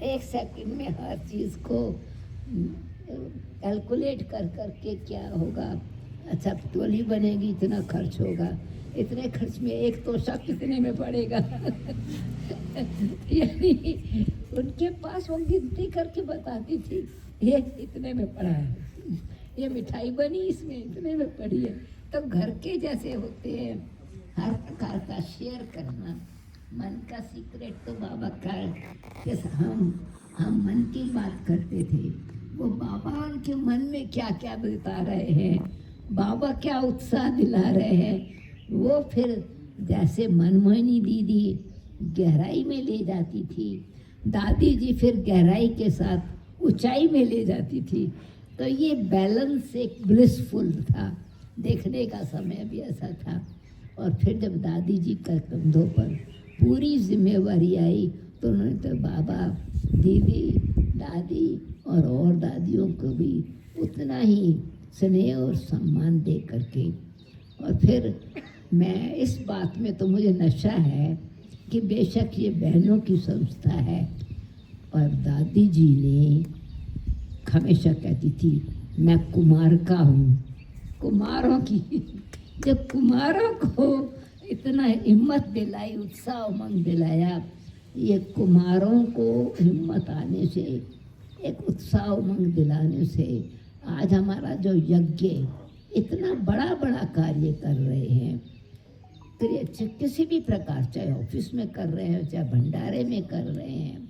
एक सेकंड में हर चीज़ को कैलकुलेट कर करके क्या होगा, अच्छा टोली बनेगी इतना खर्च होगा, इतने खर्च में एक तोशा कितने में पड़ेगा यानी उनके पास वो गिनती करके बताती थी ये इतने में पड़ा है, ये मिठाई बनी इसमें इतने में पड़ी है। तो घर के जैसे होते हैं, हर प्रकार का शेयर करना। मन का सीक्रेट तो बाबा का कि हम मन की बात करते थे, वो बाबा उनके मन में क्या क्या बता रहे हैं, बाबा क्या उत्साह दिला रहे हैं, वो फिर जैसे मनमोहिनी दीदी गहराई में ले जाती थी, दादी जी फिर गहराई के साथ ऊंचाई में ले जाती थी। तो ये बैलेंस एक ब्लिसफुल था, देखने का समय भी ऐसा था। और फिर जब दादी जी का कंधों पर पूरी जिम्मेवारी आई तो उन्होंने तो बाबा, दीदी, दादी और दादियों को भी उतना ही स्नेह और सम्मान दे करके। और फिर मैं इस बात में तो मुझे नशा है कि बेशक ये बहनों की संस्था है, और दादी जी ने हमेशा कहती थी मैं कुमार का हूँ, कुमारों की जब कुमारों को इतना हिम्मत दिलाई, उत्साह उमंग दिलाया, ये कुमारों को हिम्मत आने से, एक उत्साह उमंग दिलाने से आज हमारा जो यज्ञ इतना बड़ा बड़ा कार्य कर रहे हैं, किसी भी प्रकार, चाहे ऑफिस में कर रहे हैं, चाहे भंडारे में कर रहे हैं,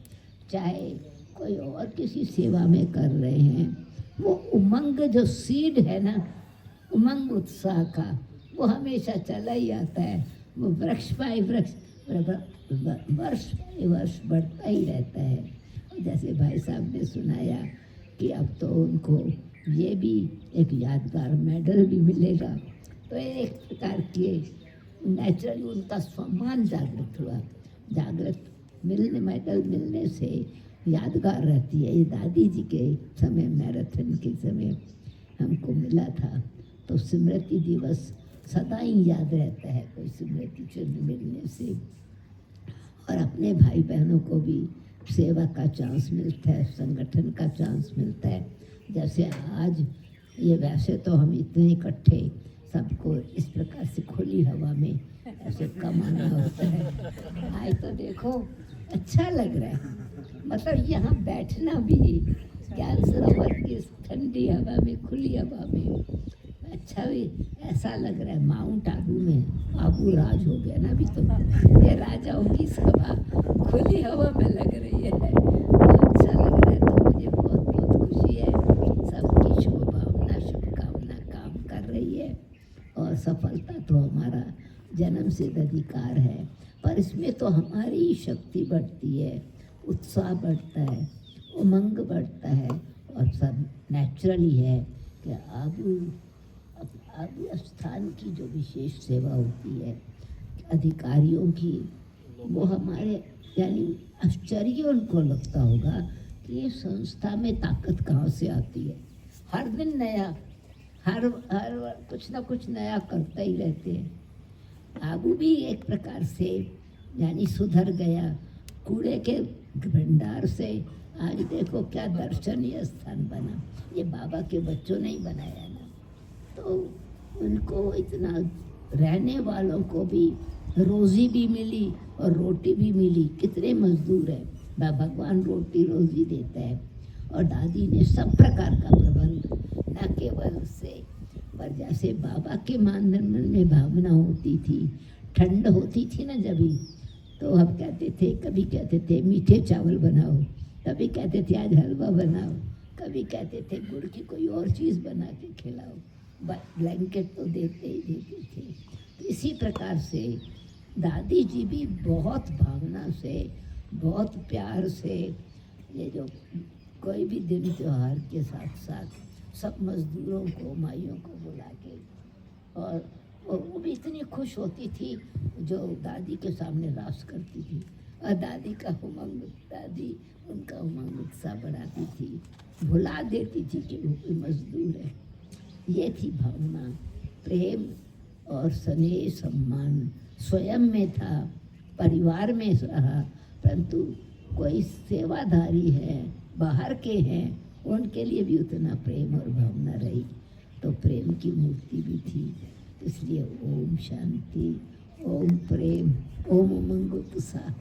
चाहे कोई और किसी सेवा में कर रहे हैं, वो उमंग जो सीड है ना, उमंग उत्साह का, वो हमेशा चला ही आता है। वो वृक्ष बाई वृक्ष, वर्ष बाई वर्ष बढ़ता ही रहता है। जैसे भाई साहब ने सुनाया कि अब तो उनको ये भी एक यादगार मेडल भी मिलेगा, तो एक प्रकार के नेचुरली उनका सम्मान जागृत हुआ। मेडल मिलने से यादगार रहती है। ये दादी जी के समय, मैराथन के समय हमको मिला था, तो स्मृति दिवस सदा ही याद रहता है, कोई स्मृति चिन्ह मिलने से। और अपने भाई बहनों को भी सेवा का चांस मिलता है, संगठन का चांस मिलता है। जैसे आज ये, वैसे तो हम इतने इकट्ठे सबको इस प्रकार से खुली हवा में ऐसे कम आना होता है, आज तो देखो अच्छा लग रहा है। मतलब यहाँ बैठना भी ज्ञान सरोवर की ठंडी हवा में, खुली हवा में अच्छा भी ऐसा लग रहा है। माउंट आबू में आबू राज हो गया ना अभी, तो ये राजाओं की सभा खुली हवा में लग रही है, तो अच्छा लग रहा है। तो मुझे बहुत बहुत खुशी है, सबकी शुभकामना शुभकामना काम कर रही है। और सफलता तो हमारा जन्म सिद्ध अधिकार है, पर इसमें तो हमारी शक्ति बढ़ती है, उत्साह बढ़ता है, उमंग बढ़ता है। और सब नेचुरली है कि आबू स्थान की जो विशेष सेवा होती है अधिकारियों की, वो हमारे, यानी आश्चर्य उनको लगता होगा कि ये संस्था में ताकत कहाँ से आती है। हर दिन नया, हर कुछ ना कुछ नया करते ही रहते हैं। आबू भी एक प्रकार से यानी सुधर गया, कूड़े के भंडार से आज देखो क्या दर्शनीय स्थान बना। ये बाबा के बच्चों ने ही बनाया ना, तो उनको इतना, रहने वालों को भी रोज़ी भी मिली और रोटी भी मिली। कितने मजदूर हैं, भगवान रोटी रोज़ी देता है। और दादी ने सब प्रकार का प्रबंध, न केवल से, पर जैसे बाबा के मन में भावना होती थी, ठंड होती थी ना जब, तो हम कहते थे, कभी कहते थे मीठे चावल बनाओ, कभी कहते थे आज हलवा बनाओ, कभी कहते थे गुड़ की कोई और चीज़ बना के खिलाओ, ब्लैंकेट तो देते ही देते थे। तो इसी प्रकार से दादी जी भी बहुत भावना से, बहुत प्यार से, ये जो कोई भी दिन त्योहार के साथ साथ सब मजदूरों को, माइयों को बुला के, और वो भी इतनी खुश होती थी जो दादी के सामने रास करती थी। और दादी का उमंग, दादी उनका उमंग उत्साह बढ़ाती थी, भुला देती थी कि वो कोई मजदूर है। ये थी भावना, प्रेम और स्नेह सम्मान स्वयं में था, परिवार में रहा, परंतु कोई सेवाधारी है, बाहर के हैं, उनके लिए भी उतना प्रेम और भावना रही। तो प्रेम की मूर्ति भी थी। इसलिए ओम शांति, ओम प्रेम, ओम उमंग उत्साह।